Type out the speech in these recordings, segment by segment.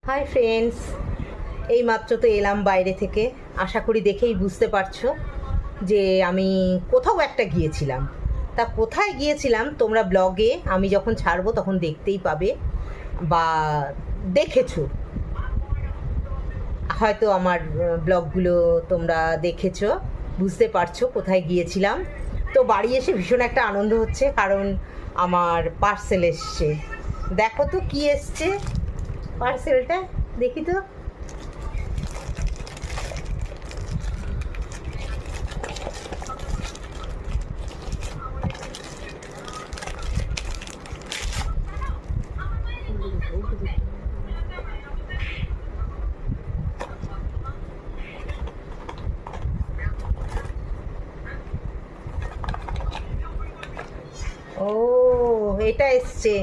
Hi friends, এই মাত্র তো এলাম বাইরে থেকে। আশা করি দেখেই বুঝতে পারছো যে আমি কোথাও একটা গিয়েছিলাম। তা কোথায় গিয়েছিলাম তোমরা ব্লগে আমি যখন ছাড়বো তখন দেখতেই পাবে, বা দেখেছো হয়তো আমার ব্লগগুলো তোমরা দেখেছো, বুঝতে পারছো কোথায় গিয়েছিলাম। তো বাড়ি এসে ভীষণ একটা আনন্দ হচ্ছে, কারণ আমার পার্সেল এসছে। দেখো তো কি এসছে পার্সেলটা, দেখি তো। ও, এটা এসছে।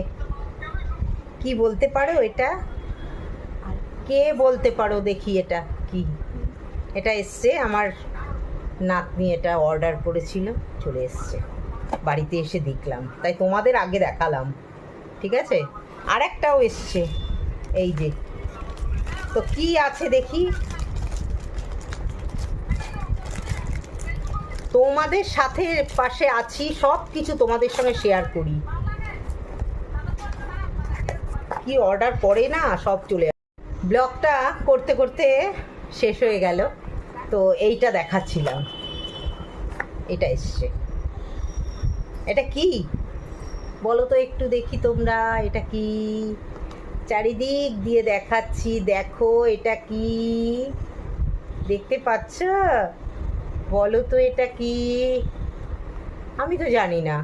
কি বলতে পারো এটা? কে বলতে পারো দেখি এটা কি? এটা এসছে আমার নাতনি, এটা অর্ডার করেছিল, চলে এসছে। বাড়িতে এসে দেখলাম, তাই তোমাদের আগে দেখালাম। ঠিক আছে, আর একটাও এসছে, এই যে। তো কি আছে দেখি। তোমাদের সাথে পাশে আছি, সব কিছু তোমাদের সঙ্গে শেয়ার করি। কি অর্ডার করে না সব চলে আসে। ব্লগটা করতে করতে শেষ হয়ে গেল, তো এইটা দেখাচ্ছিলাম। এটা এসছে। এটা কি বলো তো একটু দেখি তোমরা, এটা কি? চারিদিক দিয়ে দেখাচ্ছি, দেখো এটা কি, দেখতে পাচ্ছ? বলো তো এটা কি? আমি তো জানি না,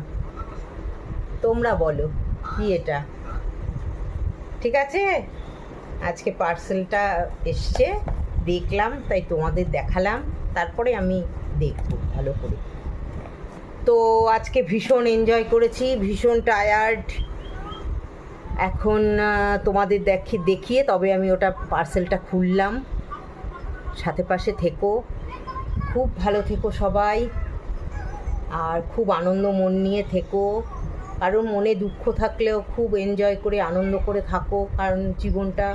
তোমরা বলো কি এটা। ঠিক আছে, আজকে পার্সেলটা এসছে, দেখলাম তাই তোমাদের দেখালাম, তারপরে আমি দেখব ভালো করে। তো আজকে ভীষণ এনজয় করেছি, ভীষণ টায়ার্ড। এখন তোমাদের দেখিয়ে তবে আমি ওটা পার্সেলটা খুললাম। সাথে পাশে থেকো, খুব ভালো থেকো সবাই, আর খুব আনন্দ মন নিয়ে থেকো। কারণ মনে দুঃখ থাকলেও খুব এনজয় করে আনন্দ করে থাকো, কারণ জীবনটা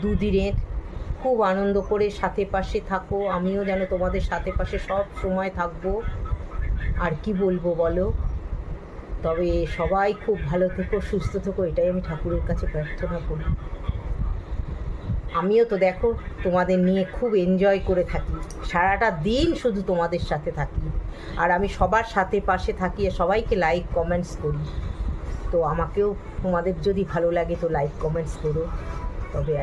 দুদিনের। খুব আনন্দ করে সাথে পাশে থাকো, আমিও যেন তোমাদের সাথে পাশে সব সময় থাকবো। আর কি বলবো বলো? তবে সবাই খুব ভালো থেকো, সুস্থ থেকো, এটাই আমি ঠাকুরের কাছে প্রার্থনা করি। আমিও তো দেখো তোমাদের নিয়ে খুব এনজয় করে থাকি, সারাটা দিন শুধু তোমাদের সাথে থাকি, আর আমি সবার সাথে পাশে থাকি, সবাইকে লাইক কমেন্টস করি। তো আমাকেও তোমাদের যদি ভালো লাগে তো লাইক কমেন্টস করো, তবে